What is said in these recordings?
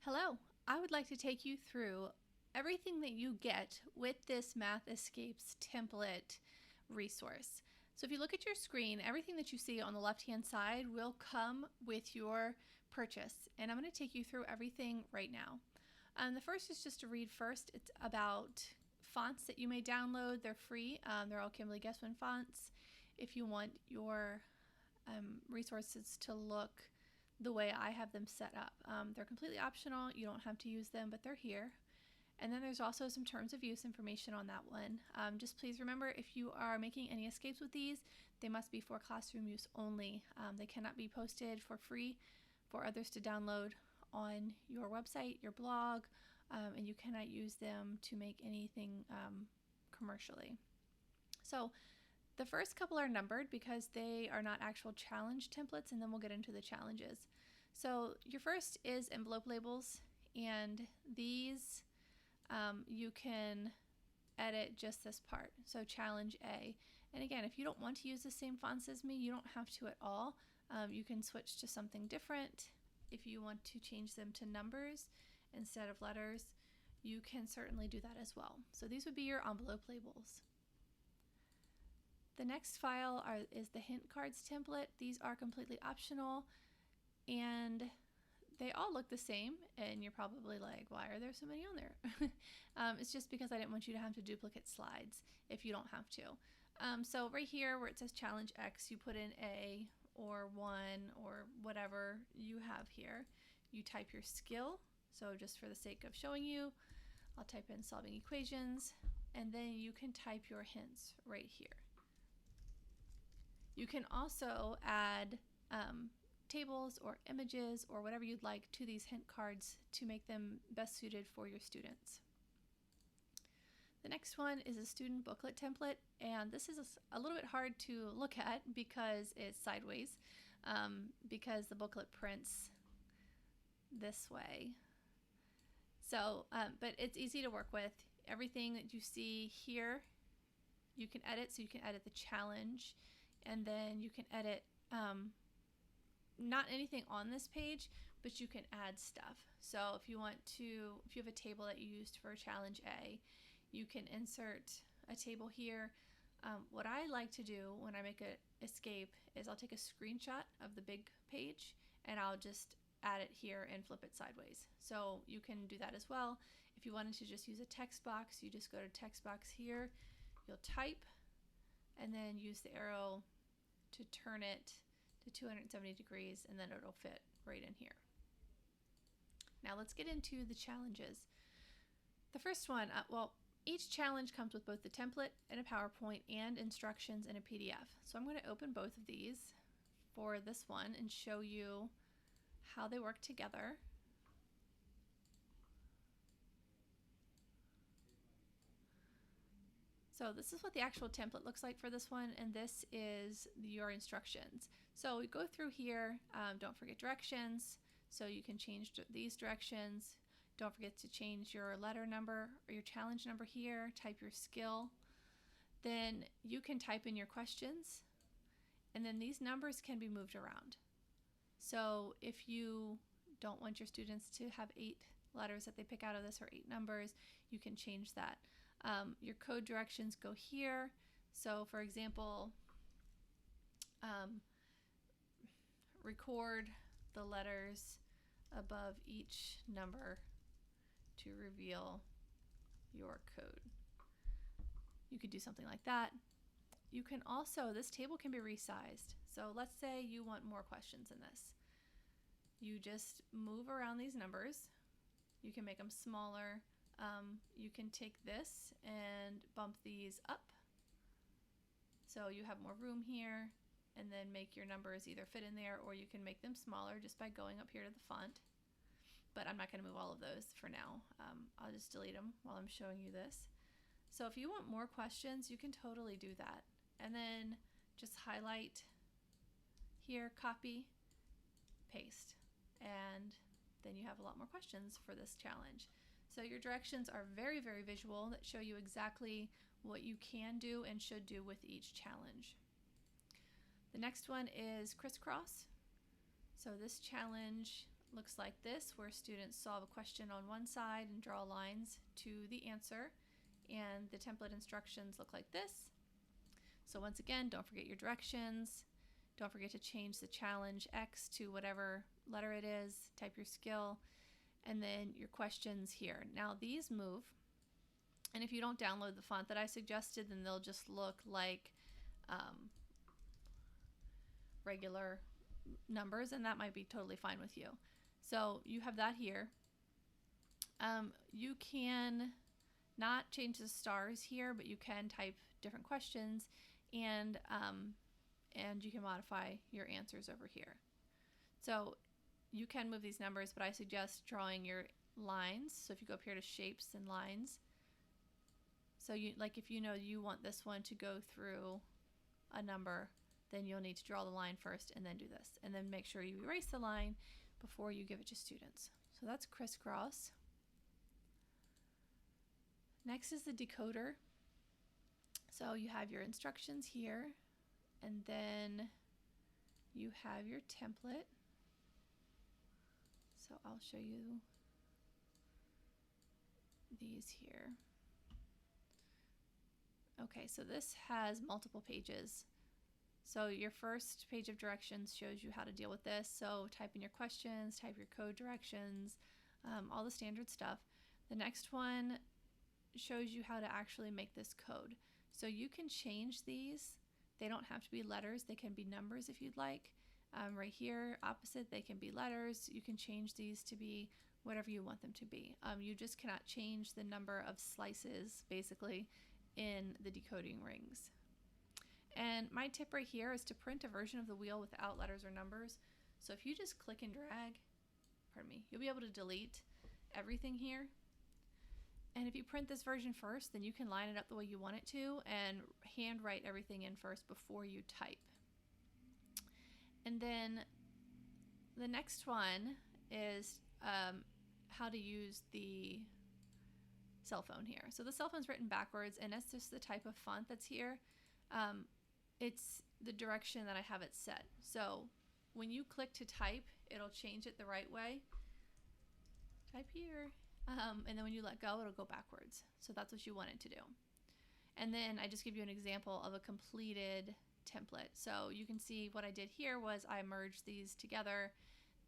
Hello, I would like to take you through everything that you get with this Math Escapes template resource. So if you look at your screen, everything that you see on the left-hand side will come with your purchase. And I'm going to take you through everything right now. The first is just to read first. It's about fonts that you may download. They're free. They're all Kimberly Guessman fonts. If you want your resources to look the way I have them set up. They're completely optional. You don't have to use them, but they're here. And then there's also some terms of use information on that one. Just please remember, if you are making any escapes with these, they must be for classroom use only. They cannot be posted for free for others to download on your website, your blog, and you cannot use them to make anything commercially. So the first couple are numbered because they are not actual challenge templates, and then we'll get into the challenges. So your first is envelope labels, and these you can edit just this part. So challenge A. And again, if you don't want to use the same fonts as me, you don't have to at all. You can switch to something different. If you want to change them to numbers instead of letters, you can certainly do that as well. So these would be your envelope labels. The next file is the hint cards template. These are completely optional, and they all look the same, and you're probably like, why are there so many on there? It's just because I didn't want you to have to duplicate slides if you don't have to. So right here where it says challenge X, you put in A or 1 or whatever you have here. You type your skill. So just for the sake of showing you, I'll type in solving equations, and then you can type your hints right here. You can also add tables or images or whatever you'd like to these hint cards to make them best suited for your students. The next one is a student booklet template, and this is a little bit hard to look at because it's sideways, because the booklet prints this way. So, but it's easy to work with. Everything that you see here, you can edit. So you can edit the challenge, and then you can edit not anything on this page, but you can add stuff. So if you have a table that you used for challenge A, you can insert a table here. What I like to do when I make an escape is I'll take a screenshot of the big page and I'll just add it here and flip it sideways. So you can do that as well. If you wanted to just use a text box, you just go to text box here, you'll type, and then use the arrow to turn it to 270 degrees, and then it'll fit right in here. Now let's get into the challenges. The first one, each challenge comes with both the template and a PowerPoint and instructions in a PDF. So I'm going to open both of these for this one and show you how they work together. So this is what the actual template looks like for this one, and this is your instructions. So we go through here, don't forget directions, so you can change these directions. Don't forget to change your letter number or your challenge number here, type your skill. Then you can type in your questions, and then these numbers can be moved around. So if you don't want your students to have 8 letters that they pick out of this or 8 numbers, you can change that. Your code directions go here. So for example, record the letters above each number to reveal your code. You could do something like that. You can also, this table can be resized. So let's say you want more questions in this. You just move around these numbers. You can make them smaller. You can take this and bump these up so you have more room here, and then make your numbers either fit in there, or you can make them smaller just by going up here to the font. But I'm not going to move all of those for now. I'll just delete them while I'm showing you this. So if you want more questions, you can totally do that. And then just highlight here, copy, paste, and then you have a lot more questions for this challenge. So your directions are very, very visual that show you exactly what you can do and should do with each challenge. The next one is crisscross. So this challenge looks like this, where students solve a question on one side and draw lines to the answer. And the template instructions look like this. So once again, don't forget your directions. Don't forget to change the challenge X to whatever letter it is. Type your skill. And then your questions here. Now these move. And if you don't download the font that I suggested, then they'll just look like regular numbers, and that might be totally fine with you. So you have that here. You can not change the stars here, but you can type different questions, and you can modify your answers over here. So you can move these numbers, but I suggest drawing your lines. So if you go up here to shapes and lines, so you, like if you know you want this one to go through a number, then you'll need to draw the line first and then do this. And then make sure you erase the line before you give it to students. So that's crisscross. Next is the decoder. So you have your instructions here, and then you have your template. So I'll show you these here. Okay, so this has multiple pages. So your first page of directions shows you how to deal with this. So type in your questions, type your code directions, all the standard stuff. The next one shows you how to actually make this code. So you can change these. They don't have to be letters. They can be numbers if you'd like. Right here, opposite, they can be letters. You can change these to be whatever you want them to be. You just cannot change the number of slices, basically, in the decoding rings. And my tip right here is to print a version of the wheel without letters or numbers. So if you just click and drag, you'll be able to delete everything here. And if you print this version first, then you can line it up the way you want it to and handwrite everything in first before you type. And then the next one is how to use the cell phone here. So the cell phone's written backwards, and that's just the type of font that's here. It's the direction that I have it set. So when you click to type, it'll change it the right way. Type here. And then when you let go, it'll go backwards. So that's what you want it to do. And then I just give you an example of a completed template. So you can see what I did here was I merged these together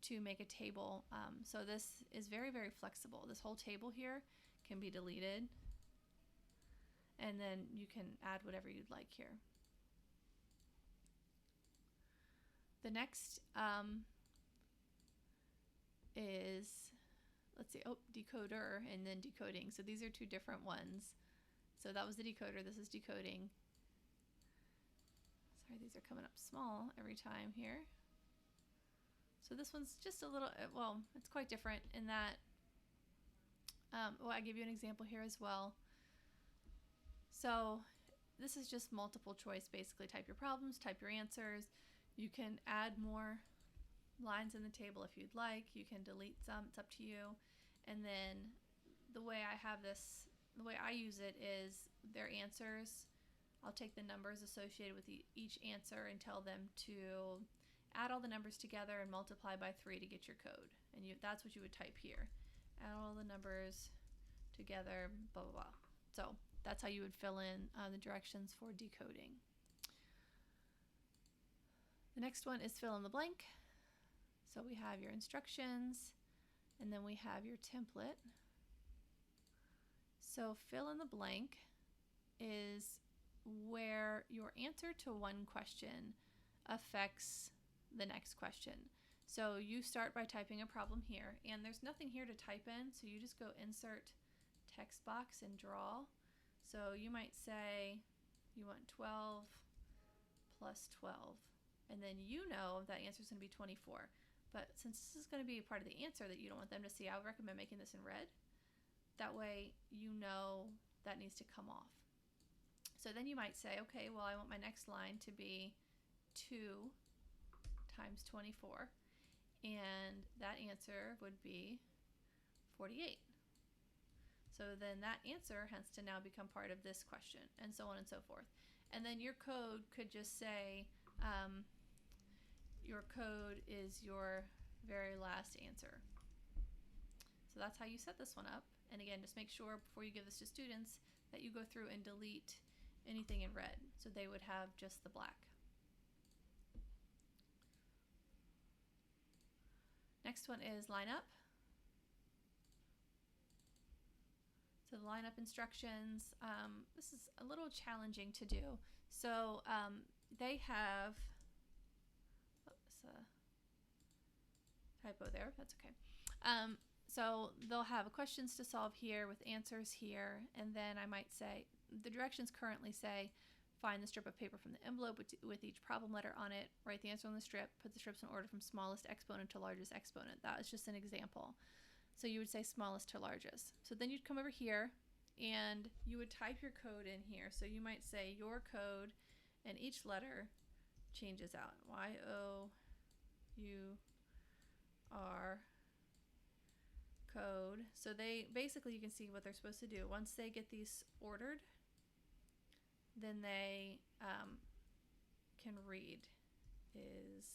to make a table. So this is very, very flexible. This whole table here can be deleted, and then you can add whatever you'd like here. The next is, let's see, decoder and then decoding. So these are two different ones. So that was the decoder, this is decoding. Sorry, these are coming up small every time here. So this one's just a little, well, it's quite different in that, I give you an example here as well. So this is just multiple choice, basically. Type your problems, type your answers. You can add more lines in the table if you'd like. You can delete some, it's up to you. And then the way I have this, the way I use it is their answers. I'll take the numbers associated with each answer and tell them to add all the numbers together and multiply by 3 to get your code. And that's what you would type here. Add all the numbers together, blah, blah, blah. So that's how you would fill in the directions for decoding. The next one is fill in the blank. So we have your instructions, and then we have your template. So fill in the blank is where your answer to one question affects the next question. So you start by typing a problem here, and there's nothing here to type in, so you just go insert text box and draw. So you might say you want 12 plus 12, and then you know that answer is going to be 24. But since this is going to be a part of the answer that you don't want them to see, I would recommend making this in red. That way you know that needs to come off. So then you might say, okay, well, I want my next line to be 2 times 24, and that answer would be 48. So then that answer has to now become part of this question, and so on and so forth. And then your code could just say, your code is your very last answer. So that's how you set this one up. And again, just make sure before you give this to students that you go through and delete anything in red, so they would have just the black. Next one is line up. So the lineup instructions, this is a little challenging to do. So they have, oops, typo there, that's okay. So they'll have questions to solve here with answers here, and then I might say, the directions currently say, find the strip of paper from the envelope with each problem letter on it, write the answer on the strip, put the strips in order from smallest exponent to largest exponent. That is just an example. So you would say smallest to largest. So then you'd come over here and you would type your code in here. So you might say your code, and each letter changes out. Y-O-U-R code. So they basically, you can see what they're supposed to do. Once they get these ordered, then they can read is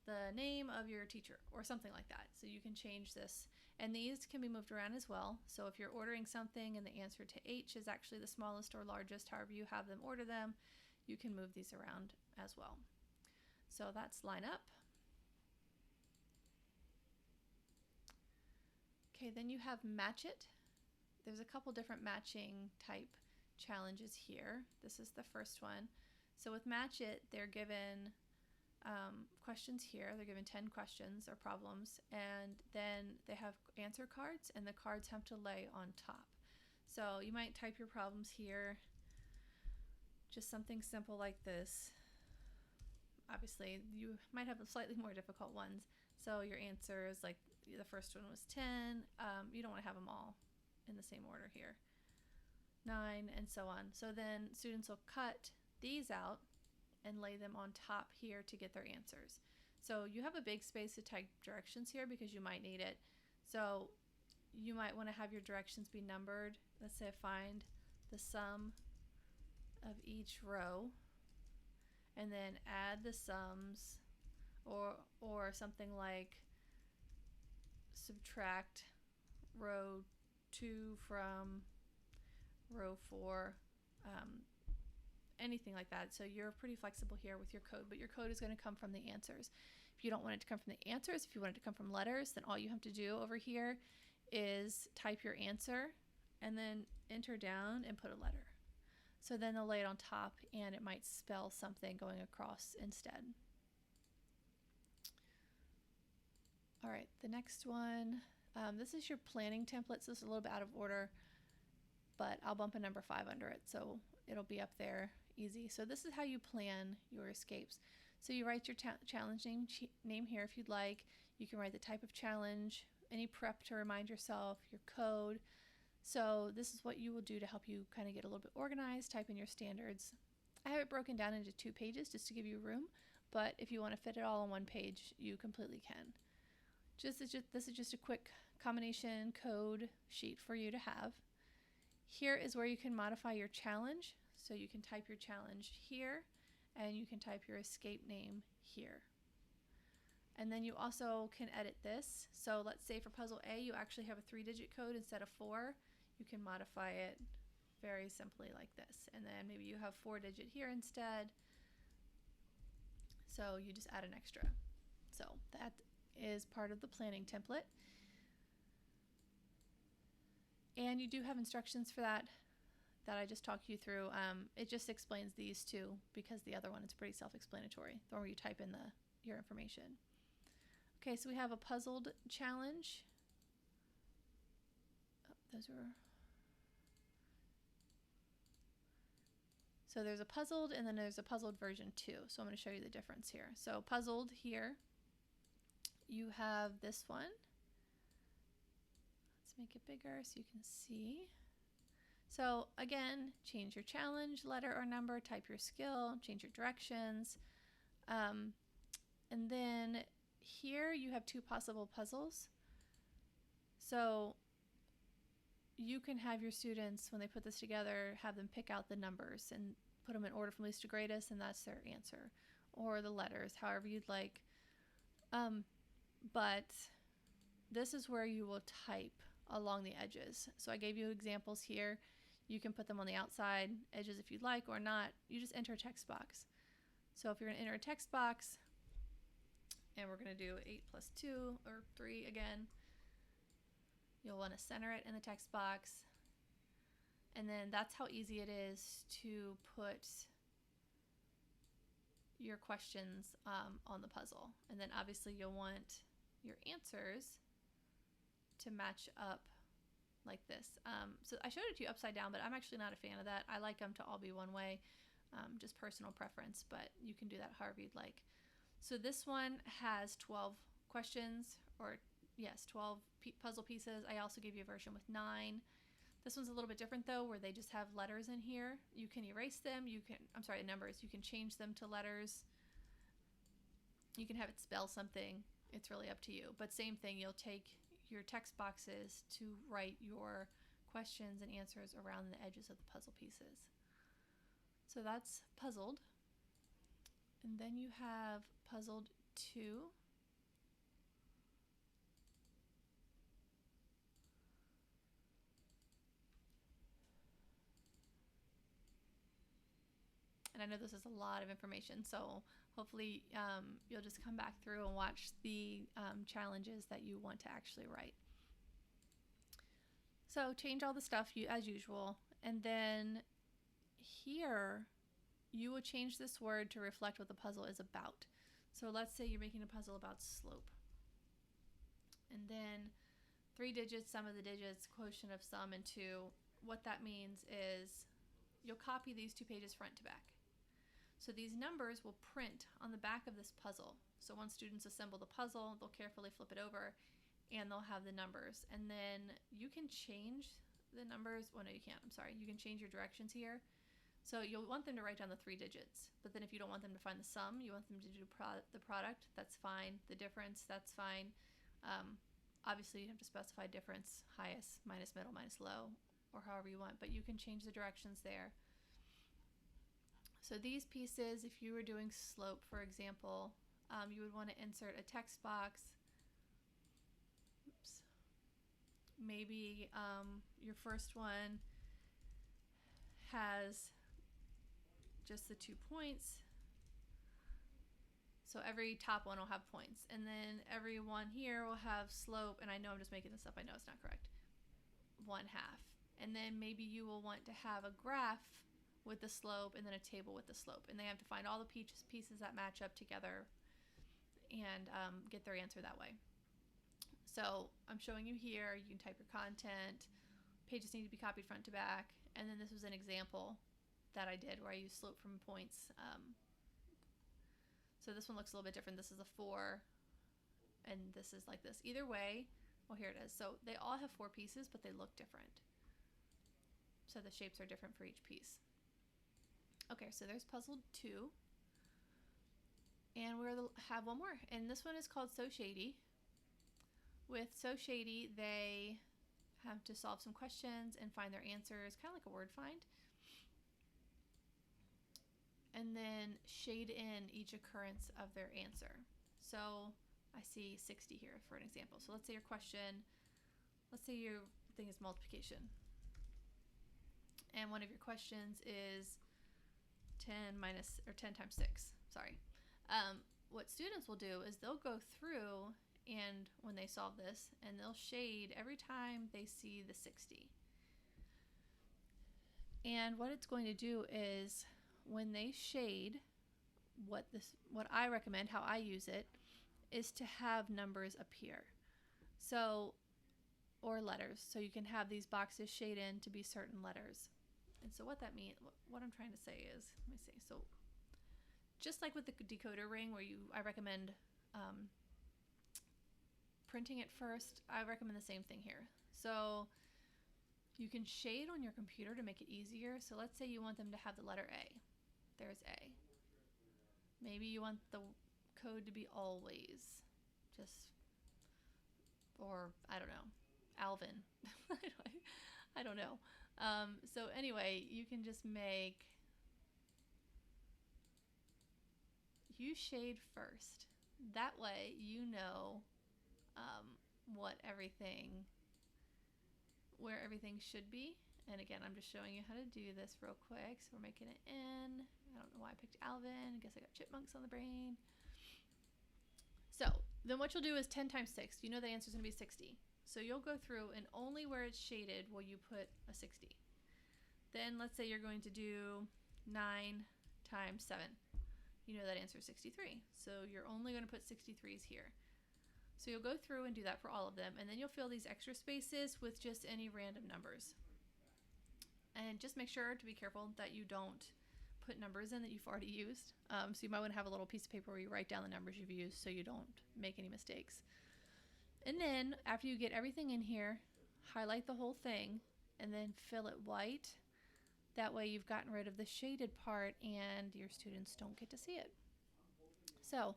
the name of your teacher or something like that. So you can change this, and these can be moved around as well. So if you're ordering something and the answer to H is actually the smallest or largest, however you have them order them, you can move these around as well. So that's line up. Okay, then you have match it. There's a couple different matching type challenges here. This is the first one. So with match it, they're given questions here. They're given 10 questions or problems, and then they have answer cards, and the cards have to lay on top. So you might type your problems here, just something simple like this. Obviously, you might have slightly more difficult ones. So your answer is like the first one was 10. You don't want to have them all in the same order here. 9, and so on. So then students will cut these out and lay them on top here to get their answers. So you have a big space to type directions here because you might need it. So you might want to have your directions be numbered. Let's say find the sum of each row, and then add the sums, or something like subtract row 2 from row 4, anything like that. So you're pretty flexible here with your code, but your code is going to come from the answers. If you don't want it to come from the answers, if you want it to come from letters, then all you have to do over here is type your answer and then enter down and put a letter. So then they'll lay it on top, and it might spell something going across instead. All right, the next one, this is your planning template. So this is a little bit out of order, but I'll bump a number 5 under it, so it'll be up there easy. So this is how you plan your escapes. So you write your challenge name here if you'd like. You can write the type of challenge, any prep to remind yourself, your code. So this is what you will do to help you kind of get a little bit organized, type in your standards. I have it broken down into 2 pages just to give you room, but if you want to fit it all on 1 page, you completely can. This is just a quick combination code sheet for you to have. Here is where you can modify your challenge. So you can type your challenge here, and you can type your escape name here. And then you also can edit this. So let's say for puzzle A, you actually have a 3-digit code instead of 4. You can modify it very simply like this. And then maybe you have 4-digit here instead. So you just add an extra. So that is part of the planning template. And you do have instructions for that I just talked you through. It just explains these 2 because the other one is pretty self-explanatory, the one where you type in your information. Okay, so we have a puzzled challenge. So there's a puzzled, and then there's a puzzled version 2. So I'm going to show you the difference here. So puzzled here, you have this one. Let's make it bigger so you can see. So again, change your challenge, letter or number, type your skill, change your directions. And then here you have 2 possible puzzles. So you can have your students, when they put this together, have them pick out the numbers and put them in order from least to greatest, and that's their answer. Or the letters, however you'd like. but this is where you will type along the edges. So I gave you examples here. You can put them on the outside edges if you'd like or not. You just enter a text box. So if you're going to enter a text box, and we're going to do 8 plus 2 or 3 again, you'll want to center it in the text box. And then that's how easy it is to put your questions on the puzzle. And then obviously you'll want your answers to match up like this. So I showed it to you upside down, but I'm actually not a fan of that. I like them to all be one way, just personal preference, but you can do that however you'd like. So this one has 12 questions, or yes, 12 puzzle pieces. I also gave you a version with 9. This one's a little bit different though, where they just have letters in here. You can erase them. Numbers. You can change them to letters. You can have it spell something. It's really up to you. But same thing, you'll take your text boxes to write your questions and answers around the edges of the puzzle pieces. So that's puzzled. And then you have puzzled 2. And I know this is a lot of information, so hopefully you'll just come back through and watch the challenges that you want to actually write. So change all the stuff as usual, and then here you will change this word to reflect what the puzzle is about. So let's say you're making a puzzle about slope, and then 3 digits, sum of the digits, quotient of sum, and 2. What that means is you'll copy these 2 pages front to back. So these numbers will print on the back of this puzzle. So once students assemble the puzzle, they'll carefully flip it over and they'll have the numbers. And then you can change the numbers. Well, no, you can't. I'm sorry. You can change your directions here. So you'll want them to write down the 3 digits. But then if you don't want them to find the sum, you want them to do the product, that's fine. The difference, that's fine. Obviously, you have to specify difference, highest, minus middle, minus low, or however you want. But you can change the directions there. So these pieces, if you were doing slope, for example, you would want to insert a text box. Oops. Maybe your first one has just the 2 points. So every top one will have points. And then every one here will have slope. And I know I'm just making this up. I know it's not correct. 1/2. And then maybe you will want to have a graph with the slope and then a table with the slope, and they have to find all the pieces that match up together and get their answer that way. So I'm showing you here, you can type your content, pages need to be copied front to back, and then this was an example that I did where I used slope from points. So this one looks a little bit different. This is a 4 and this is like this. Either way, well, here it is. So they all have 4 pieces, but they look different. So the shapes are different for each piece. Okay, so there's puzzle 2. And we'll have one more. And this one is called So Shady. With So Shady, they have to solve some questions and find their answers, kind of like a word find. And then shade in each occurrence of their answer. So I see 60 here for an example. So let's say your question, let's say your thing is multiplication. And one of your questions is 10 times 6, sorry. What students will do is they'll go through and when they solve this, and they'll shade every time they see the 60. And what it's going to do is when they shade, what I recommend, how I use it, is to have numbers appear. So, or letters. So you can have these boxes shade in to be certain letters. And so what that means, what I'm trying to say is, let me see. So just like with the decoder ring where I recommend printing it first, I recommend the same thing here. So you can shade on your computer to make it easier. So let's say you want them to have the letter A. There's A. Maybe you want the code to be always, or I don't know, Alvin. I don't know. So anyway, you can just you shade first. That way you know what everything, where everything should be. And again, I'm just showing you how to do this real quick. So we're making it N. I don't know why I picked Alvin. I guess I got chipmunks on the brain. So then what you'll do is 10 times 6. You know that answer is going to be 60. So you'll go through and only where it's shaded will you put a 60. Then let's say you're going to do 9 times 7. You know that answer is 63. So you're only going to put 63s here. So you'll go through and do that for all of them. And then you'll fill these extra spaces with just any random numbers. And just make sure to be careful that you don't put numbers in that you've already used. So you might want to have a little piece of paper where you write down the numbers you've used so you don't make any mistakes. And then after you get everything in here, highlight the whole thing and then fill it white. That way you've gotten rid of the shaded part and your students don't get to see it. So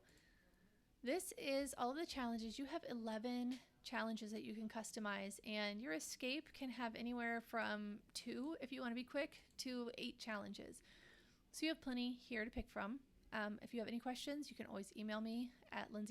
this is all of the challenges. You have 11 challenges that you can customize, and your escape can have anywhere from 2, if you want to be quick, to 8 challenges. So you have plenty here to pick from. If you have any questions, you can always email me at Lindsay